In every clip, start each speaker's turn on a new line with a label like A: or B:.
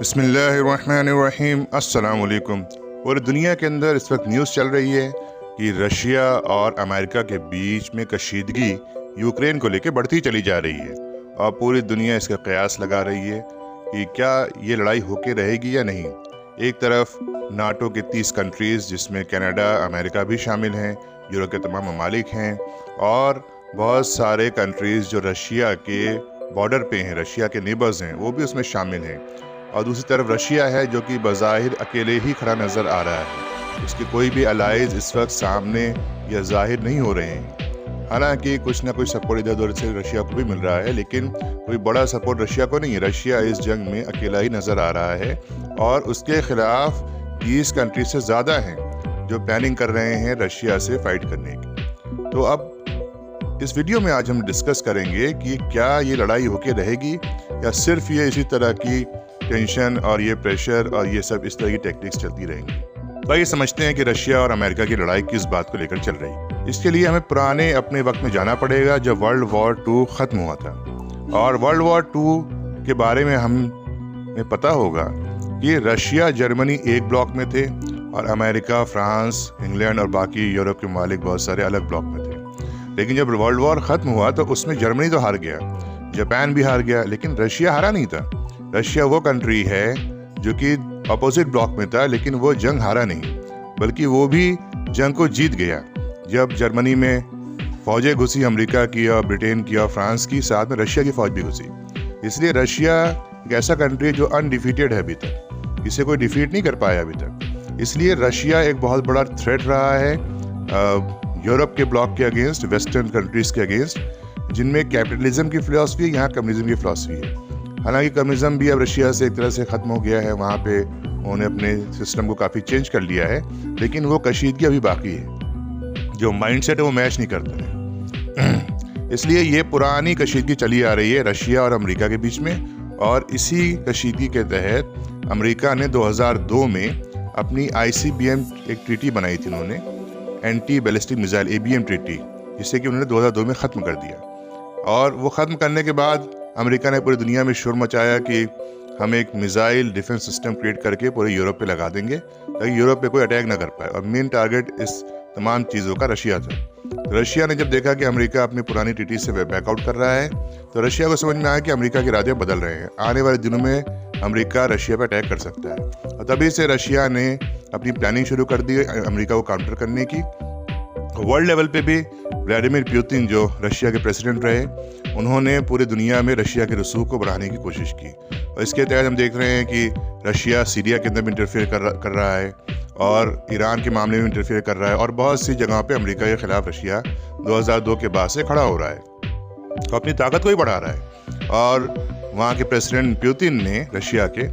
A: बिस्मिल्लाहिर्रहमानिर्रहीम। अस्सलाम वालेकुम। पूरी दुनिया के अंदर इस वक्त न्यूज़ चल रही है कि रशिया और अमेरिका के बीच में कशीदगी यूक्रेन को लेकर बढ़ती चली जा रही है और पूरी दुनिया इसका कयास लगा रही है कि क्या ये लड़ाई होके रहेगी या नहीं। एक तरफ नाटो के 30 कंट्रीज़ जिसमें कनाडा, अमेरिका भी शामिल हैं, यूरोप के तमाम ममालिक हैं और बहुत सारे कंट्रीज़ जो रशिया के बॉर्डर पे हैं, रशिया के नेबर्स हैं, वो भी उसमें शामिल हैं। और दूसरी तरफ रशिया है जो कि बज़ाहिर अकेले ही खड़ा नज़र आ रहा है। उसके कोई भी अलाइज इस वक्त सामने या ज़ाहिर नहीं हो रहे हैं। हालांकि कुछ ना कुछ सपोर्ट इधर उधर से रशिया को भी मिल रहा है, लेकिन कोई बड़ा सपोर्ट रशिया को नहीं है। रशिया इस जंग में अकेला ही नज़र आ रहा है और उसके खिलाफ 30 कंट्री से ज़्यादा हैं जो प्लानिंग कर रहे हैं रशिया से फाइट करने की। तो अब इस वीडियो में आज हम डिस्कस करेंगे कि क्या ये लड़ाई होके रहेगी या सिर्फ ये इसी तरह की टेंशन और ये प्रेशर और ये सब इस तरह की टेक्निक्स चलती रहेंगी। तो ये समझते हैं कि रशिया और अमेरिका की लड़ाई किस बात को लेकर चल रही है। इसके लिए हमें पुराने अपने वक्त में जाना पड़ेगा जब वर्ल्ड वॉर 2 ख़त्म हुआ था। और वर्ल्ड वॉर 2 के बारे में हमें पता होगा कि रशिया, जर्मनी एक ब्लॉक में थे और अमेरिका, फ्रांस, इंग्लैंड और बाकी यूरोप के मालिक बहुत सारे अलग ब्लॉक में थे। लेकिन जब वर्ल्ड वॉर ख़त्म हुआ तो उसमें जर्मनी तो हार गया, जापान भी हार गया, लेकिन रशिया हारा नहीं था। रशिया वो कंट्री है जो कि अपोजिट ब्लॉक में था, लेकिन वो जंग हारा नहीं, बल्कि वो भी जंग को जीत गया। जब जर्मनी में फौजें घुसी, अमेरिका की और ब्रिटेन की और फ्रांस की, साथ में रशिया की फौज भी घुसी। इसलिए रशिया एक ऐसा कंट्री है जो अनडिफीटेड है अभी तक, इसे कोई डिफीट नहीं कर पाया अभी तक। इसलिए रशिया एक बहुत बड़ा थ्रेट रहा है यूरोप के ब्लॉक के अगेंस्ट, वेस्टर्न कंट्रीज़ के अगेंस्ट, जिनमें कैपिटलिज्म की फिलॉसफी है, यहाँ कम्युनिज्म की फिलॉसफी है। हालांकि कम्युनिज्म भी अब रशिया से एक तरह से ख़त्म हो गया है, वहाँ पे उन्होंने अपने सिस्टम को काफ़ी चेंज कर लिया है, लेकिन वो कशीदगी अभी बाकी है। जो माइंडसेट है वो मैच नहीं करते हैं। इसलिए ये पुरानी कशीदगी चली आ रही है रशिया और अमेरिका के बीच में। और इसी कशीदगी के तहत अमेरिका ने 2002 में अपनी ICBM एक ट्रीटी बनाई थी, उन्होंने anti ballistic missile ABM treaty, जिसे कि उन्होंने 2002 में ख़त्म कर दिया। और वो ख़त्म करने के बाद अमेरिका ने पूरी दुनिया में शोर मचाया कि हम एक मिसाइल डिफेंस सिस्टम क्रिएट करके पूरे यूरोप पे लगा देंगे ताकि यूरोप पे कोई अटैक ना कर पाए। और मेन टारगेट इस तमाम चीज़ों का रशिया था। तो रशिया ने जब देखा कि अमेरिका अपनी पुरानी ट्रीटी से बैकआउट कर रहा है, तो रशिया को समझ में आया कि अमेरिका के इरादे बदल रहे हैं, आने वाले दिनों में अमेरिका रशिया पर अटैक कर सकता है। और तभी से रशिया ने अपनी प्लानिंग शुरू कर दी अमेरिका को काउंटर करने की। वर्ल्ड लेवल पे भी व्लादिमीर पुतिन जो रशिया के प्रेसिडेंट रहे, उन्होंने पूरी दुनिया में रशिया के रसूख को बढ़ाने की कोशिश की। और इसके तहत हम देख रहे हैं कि रशिया सीरिया के अंदर भी इंटरफेयर कर रहा है और ईरान के मामले में इंटरफेयर कर रहा है और बहुत सी जगहों पे अमेरिका के खिलाफ रशिया 2002 के बाद से खड़ा हो रहा है, तो अपनी ताकत को ही बढ़ा रहा है। और वहाँ के प्रेसिडेंट पुतिन ने रशिया के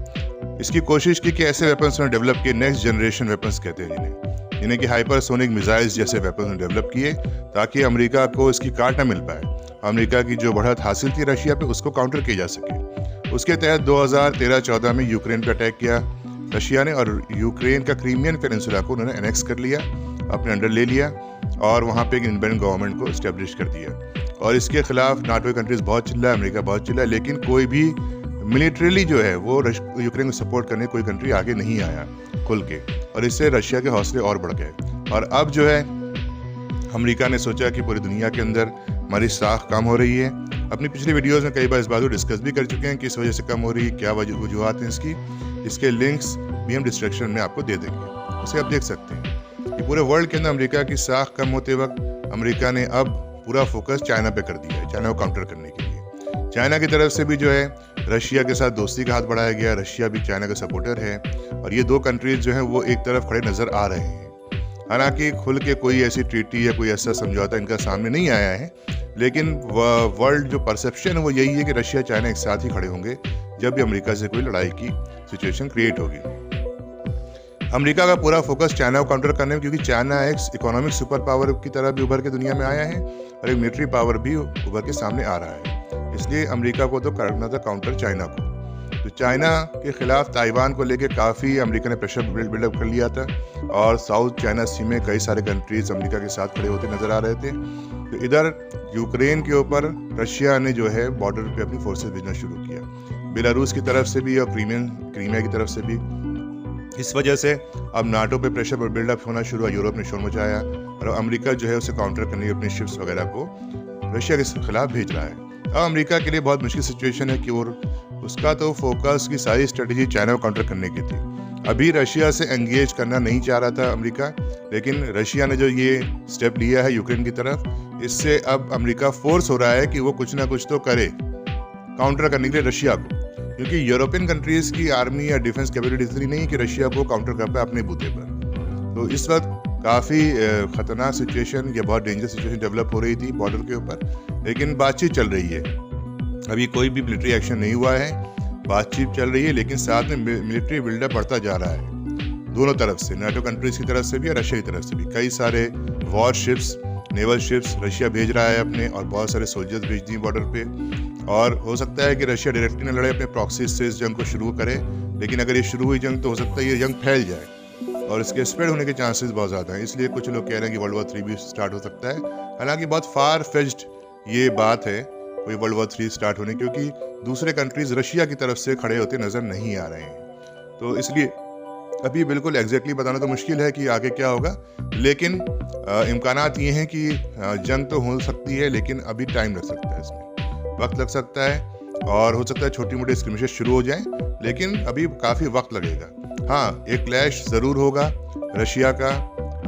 A: इसकी कोशिश की कि ऐसे वेपन्स उन्होंने डेवलप किए, नेक्स्ट जनरेशन वेपन्स कहते हैं जिन्हें कि हाइपरसोनिक मिसाइल्स जैसे वेपन डेवलप किए, ताकि अमेरिका को इसकी काट ना मिल पाए। अमेरिका की जो बढ़त हासिल थी रशिया पे, उसको काउंटर किया जा सके। उसके तहत 2013-14 में यूक्रेन पर अटैक किया रशिया ने और यूक्रेन का क्रीमियन पेनिनसुला को उन्होंने एनेक्स कर लिया, अपने अंडर ले लिया और वहाँ पे एक इंडिपेंडेंट गवर्नमेंट को इस्टेब्लिश कर दिया। और इसके खिलाफ नाटो कंट्रीज बहुत चिल्लाए, अमेरिका बहुत चिल्लाए, लेकिन कोई भी मिलिट्रीली जो है वो यूक्रेन को सपोर्ट करने कोई कंट्री आगे नहीं आया खुल के, और इससे रशिया के हौसले और बढ़ गए। और अब जो है अमेरिका ने सोचा कि पूरी दुनिया के अंदर हमारी साख कम हो रही है। अपनी पिछली वीडियोस में कई बार इस बात को डिस्कस भी कर चुके हैं कि इस वजह से कम हो रही है, क्या वजूहत हैं इसकी। इसके लिंक्स भी हम डिस्क्रिप्शन में आपको दे देंगे, उसे आप देख सकते हैं कि पूरे वर्ल्ड के अंदर अमेरिका की साख कम होते वक्त अमेरिका ने अब पूरा फोकस चाइना पे कर दिया है, चाइना को काउंटर करने के लिए। चाइना की तरफ से भी जो है रशिया के साथ दोस्ती का हाथ बढ़ाया गया, रशिया भी चाइना का सपोर्टर है और ये दो कंट्रीज जो हैं वो एक तरफ खड़े नज़र आ रहे हैं। हालांकि खुल के कोई ऐसी ट्रीटी या कोई ऐसा समझौता इनका सामने नहीं आया है, लेकिन वर्ल्ड जो परसेप्शन है वो यही है कि रशिया चाइना एक साथ ही खड़े होंगे जब भी अमेरिका से कोई लड़ाई की सिचुएशन क्रिएट होगी। अमेरिका का पूरा फोकस चाइना को काउंटर करने में, क्योंकि चाइना एक इकोनॉमिक सुपर पावर की तरह भी उभर के दुनिया में आया है और एक मिलिट्री पावर भी उभर के सामने आ रहा है। इसलिए अमेरिका को तो करना था काउंटर चाइना को। तो चाइना के खिलाफ ताइवान को लेके काफ़ी अमेरिका ने प्रेशर बिल्डअप कर लिया था और साउथ चाइना सी में कई सारे कंट्रीज अमेरिका के साथ खड़े होते नजर आ रहे थे। तो इधर यूक्रेन के ऊपर रशिया ने जो है बॉर्डर पे अपनी फोर्सेस भेजना शुरू किया। बेलारूस की तरफ से भी और क्रीमिया की तरफ से भी। इस वजह से अब नाटो पे प्रेशर बिल्डअप होना शुरू हुआ, यूरोप ने शोर मचाया और अमेरिका जो है उसे काउंटर करने के अपनी शिप्स वगैरह को रशिया के खिलाफ भेज रहा है। अब अमेरिका के लिए बहुत मुश्किल सिचुएशन है कि उसका तो फोकस की सारी स्ट्रेटजी चाइना को काउंटर करने की थी। अभी रशिया से एंगेज करना नहीं चाह रहा था अमेरिका, लेकिन रशिया ने जो ये स्टेप लिया है यूक्रेन की तरफ, इससे अब अमेरिका फोर्स हो रहा है कि वो कुछ ना कुछ तो करे काउंटर करने के लिए रशिया को, क्योंकि यूरोपियन कंट्रीज की आर्मी या डिफेंस कैपेबिलिटी इतनी नहीं है कि रशिया को काउंटर कर पाए अपने बूते पर। तो इस वक्त काफ़ी खतरनाक सिचुएशन या बहुत डेंजर सिचुएशन डेवलप हो रही थी बॉर्डर के ऊपर, लेकिन बातचीत चल रही है। अभी कोई भी मिलिट्री एक्शन नहीं हुआ है, बातचीत चल रही है, लेकिन साथ में मिलिट्री बिल्डअप बढ़ता जा रहा है दोनों तरफ से, नाटो कंट्रीज की तरफ से भी और रशिया की तरफ से भी। कई सारे war ships, naval ships Russia भेज रहा है अपने, और बहुत सारे सोल्जर्स भेज दिए बॉर्डर पे। और हो सकता है कि रशिया डायरेक्टली न लड़े, अपने प्रॉक्सी से इस जंग को शुरू करे, लेकिन अगर ये शुरू हुई जंग तो हो सकता है ये जंग फैल जाए और इसके स्प्रेड होने के चांसेस बहुत ज़्यादा हैं। इसलिए कुछ लोग कह रहे हैं कि वर्ल्ड वॉर 3 भी स्टार्ट हो सकता है। हालांकि बहुत फार फेज्ड ये बात है कोई वर्ल्ड वॉर 3 स्टार्ट होने, क्योंकि दूसरे कंट्रीज रशिया की तरफ से खड़े होते नज़र नहीं आ रहे हैं। तो इसलिए अभी बिल्कुल एग्जैक्टली बताना तो मुश्किल है कि आगे क्या होगा, लेकिन इम्कानात ये हैं कि जंग तो हो सकती है, लेकिन अभी टाइम लग सकता है, इसमें वक्त लग सकता है और हो सकता है छोटी मोटी स्क्रिमिशेस शुरू हो जाएं, लेकिन अभी काफ़ी वक्त लगेगा। हाँ, एक क्लैश ज़रूर होगा रशिया का,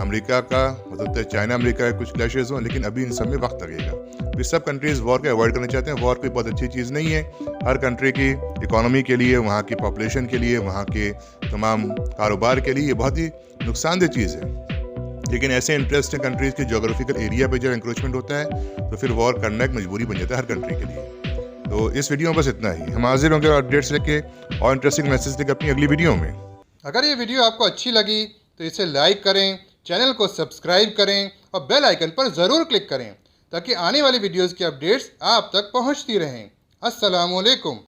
A: अमेरिका का, हो सकता है चाइना अमेरिका के कुछ क्लैशेस हों, लेकिन अभी इन सब में वक्त लगेगा। ये सब कंट्रीज वॉर को अवॉइड करना चाहते हैं। वॉर कोई बहुत अच्छी चीज़ नहीं है, हर कंट्री की इकोनॉमी के लिए, वहाँ की पॉपुलेशन के लिए, वहाँ के तमाम कारोबार के लिए ये बहुत ही नुकसानदेह चीज़ है। लेकिन ऐसे इंटरेस्टिंग कंट्रीज के जोग्राफिकल एरिया पे जब इंक्रोचमेंट होता है तो फिर वॉर करना एक मजबूरी बन जाता है हर कंट्री के लिए। तो इस वीडियो में बस इतना ही। हम हाजिर होंगे अपडेट्स लेके और इंटरेस्टिंग मैसेज लेकर अपनी अगली वीडियो में।
B: अगर ये वीडियो आपको अच्छी लगी तो इसे लाइक करें, चैनल को सब्सक्राइब करें और बेल आइकन पर ज़रूर क्लिक करें ताकि आने वाली वीडियोज़ की अपडेट्स आप तक पहुंचती रहें। अस्सलामु अलैकुम।